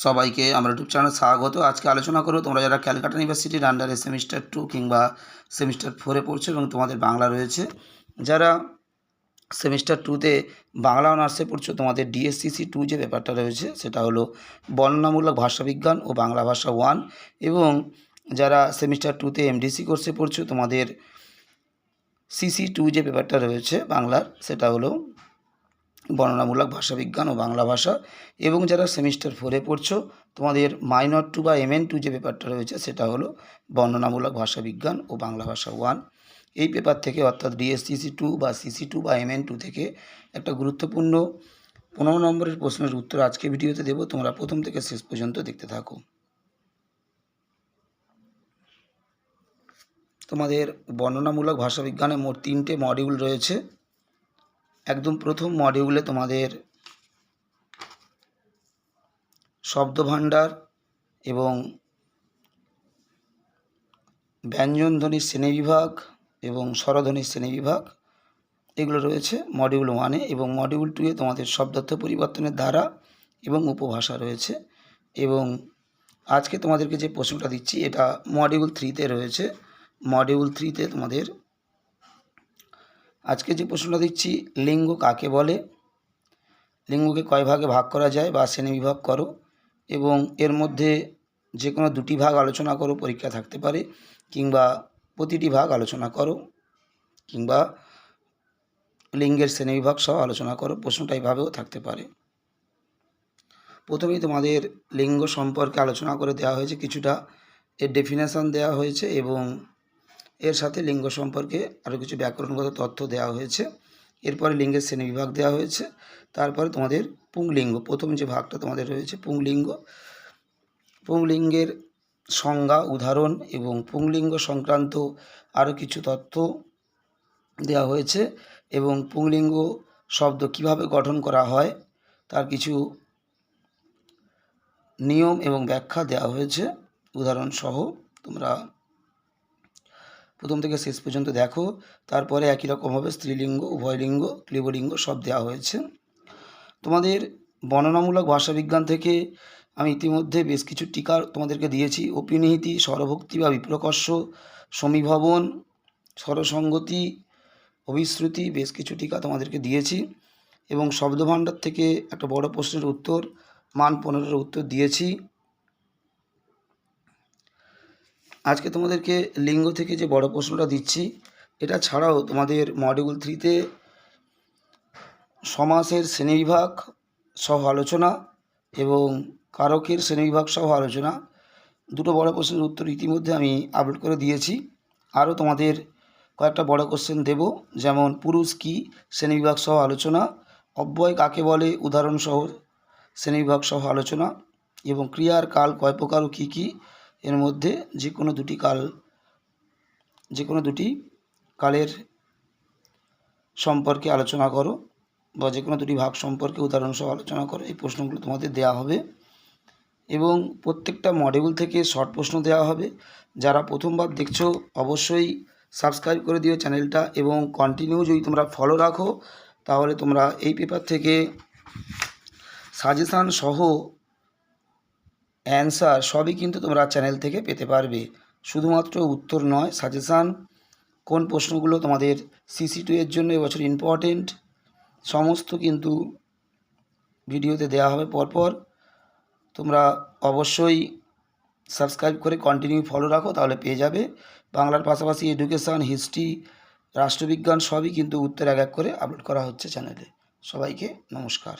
সবাইকে আমার ইউটিউব চ্যানেলে স্বাগত। আজকে আলোচনা করব তোমরা যারা ক্যালকাটা ইউনিভার্সিটির আন্ডারে সেমিস্টার 2 কিংবা সেমিস্টার 4 এ পড়ছো এবং তোমাদের বাংলা রয়েছে, যারা সেমিস্টার 2তে বাংলা অনার্সে পড়ছো, তোমাদের ডিএসসিসি 2 যে পেপারটা রয়েছে সেটা হলো বর্ণনামূলক ভাষাবিজ্ঞান ও বাংলা ভাষা 1, এবং যারা সেমিস্টার 2তে এমডিসি কোর্সে পড়ছো, তোমাদের সিসি 2 যে পেপারটা রয়েছে বাংলার সেটা হলো বর্ণনামূলক ভাষাবিজ্ঞান ও বাংলা ভাষা, এবং যারা সেমিস্টার 4-এ পড়ছো, তোমাদের মাইনর 2 বা MN2 যে পেপারটা রয়েছে সেটা হলো বর্ণনামূলক ভাষাবিজ্ঞান ও বাংলা ভাষা 1। এই পেপার থেকে অর্থাৎ ডিএসসিসি 2 বা সিসি 2 বা MN2 থেকে একটা গুরুত্বপূর্ণ 15 নম্বরের প্রশ্নের উত্তর আজকে ভিডিওতে দেব। তোমরা প্রথম থেকে শেষ পর্যন্ত দেখতে থাকো। তোমাদের বর্ণনামূলক ভাষাবিজ্ঞানে মোট 3টে মডিউল রয়েছে। একদম প্রথম মডিউলে তোমাদের শব্দভাণ্ডার এবং ব্যঞ্জনধ্বনির শ্রেণীবিভাগ এবং স্বরধ্বনির শ্রেণীবিভাগ এগুলো রয়েছে মডিউল 1-এ, এবং মডিউল 2-এ তোমাদের শব্দার্থ পরিবর্তনের ধারা এবং উপভাষা রয়েছে। এবং আজকে তোমাদেরকে যে প্রশ্নটা দিচ্ছি এটা মডিউল 3-তে রয়েছে। মডিউল 3-তে তোমাদের আজকে যে প্রশ্নটা দিচ্ছি, লিঙ্গ কাকে বলে, লিঙ্গকে কয় ভাগে ভাগ করা যায় বা শ্রেণীবিভাগ করো, এবং এর মধ্যে যে কোনো দুটি ভাগ আলোচনা করো, পরীক্ষা থাকতে পারে, কিংবা প্রতিটি ভাগ আলোচনা করো, কিংবা লিঙ্গের শ্রেণীবিভাগ সহ আলোচনা করো। প্রশ্নটা এইভাবেও থাকতে পারে। প্রথমেই তোমাদের লিঙ্গ সম্পর্কে আলোচনা করে দেওয়া হয়েছে, কিছুটা এর ডেফিনেশন দেওয়া হয়েছে এবং এর সাথে লিঙ্গ সম্পর্কে আরও কিছু ব্যাকরণগত তথ্য দেওয়া হয়েছে। এরপরে লিঙ্গের শ্রেণীবিভাগ দেওয়া হয়েছে। তারপরে তোমাদের পুংলিঙ্গ, প্রথম যে ভাগটা তোমাদের রয়েছে পুংলিঙ্গ, পুংলিঙ্গের সংজ্ঞা, উদাহরণ এবং পুংলিঙ্গ সংক্রান্ত আরও কিছু তথ্য দেওয়া হয়েছে, এবং পুংলিঙ্গ শব্দ কিভাবে গঠন করা হয় তার কিছু নিয়ম এবং ব্যাখ্যা দেওয়া হয়েছে উদাহরণ সহ। তোমরা প্রথম থেকে শেষ পর্যন্ত দেখো। তারপরে একই রকমভাবে স্ত্রীলিঙ্গ, উভয়লিঙ্গ, ক্লীবলিঙ্গ সব দেওয়া হয়েছে। তোমাদের বর্ণনামূলক ভাষাবিজ্ঞান থেকে আমি ইতিমধ্যে বেশ কিছু টিকা তোমাদেরকে দিয়েছি। অপিনিহিতি, স্বরভক্তি বা বিপ্রকর্ষ, সমীভবন, স্বরসঙ্গতি, অভিশ্রুতি, বেশ কিছু টিকা তোমাদেরকে দিয়েছি। এবং শব্দভাণ্ডার থেকে একটা বড় প্রশ্নের উত্তর মান 15-এর উত্তর দিয়েছি। আজকে তোমাদেরকে লিঙ্গ থেকে যে বড় প্রশ্নটা দিচ্ছি, এটা ছাড়াও তোমাদের মডিউল 3-তে সমাসের শ্রেণীবিভাগ সহ আলোচনা এবং কারকের শ্রেণীবিভাগ সহ আলোচনা, দুটো বড় প্রশ্নের উত্তর ইতিমধ্যে আমি আপলোড করে দিয়েছি। আরও তোমাদের কয়েকটা বড় কোশ্চেন দেব, যেমন পুরুষ কি শ্রেণীবিভাগ সহ আলোচনা, অব্যয় কাকে বলে উদাহরণ সহ শ্রেণীবিভাগ সহ আলোচনা, এবং ক্রিয়ার কাল কয় প্রকার ও কী কী, এর মধ্যে যে কোনো দুটি কালের সম্পর্কে আলোচনা করো বা যে কোনো দুটি ভাগ সম্পর্কে উদাহরণ সহ আলোচনা করো। এই প্রশ্নগুলো তোমাদের দেওয়া হবে এবং প্রত্যেকটা মডিউল থেকে শর্ট প্রশ্ন দেওয়া হবে। যারা প্রথমবার দেখছো অবশ্যই সাবস্ক্রাইব করে দিও চ্যানেলটা, এবং কন্টিনিউ যদি তোমরা ফলো রাখো তাহলে তোমরা এই পেপার থেকে সাজেশান সহ অ্যান্সার সবই কিন্তু তোমরা চ্যানেল থেকে পেতে পারবে। শুধুমাত্র উত্তর নয়, সাজেশান, কোন প্রশ্নগুলো তোমাদের সিসি 2 এর জন্য এবছর ইম্পর্টেন্ট, সমস্ত কিন্তু ভিডিওতে দেওয়া হবে পরপর। তোমরা অবশ্যই সাবস্ক্রাইব করে কন্টিনিউ ফলো রাখো, তাহলে পেয়ে যাবে। বাংলার পাশাপাশি এডুকেশান, হিস্ট্রি, রাষ্ট্রবিজ্ঞান সবই কিন্তু উত্তর এক এক করে আপলোড করা হচ্ছে চ্যানেলে। সবাইকে নমস্কার।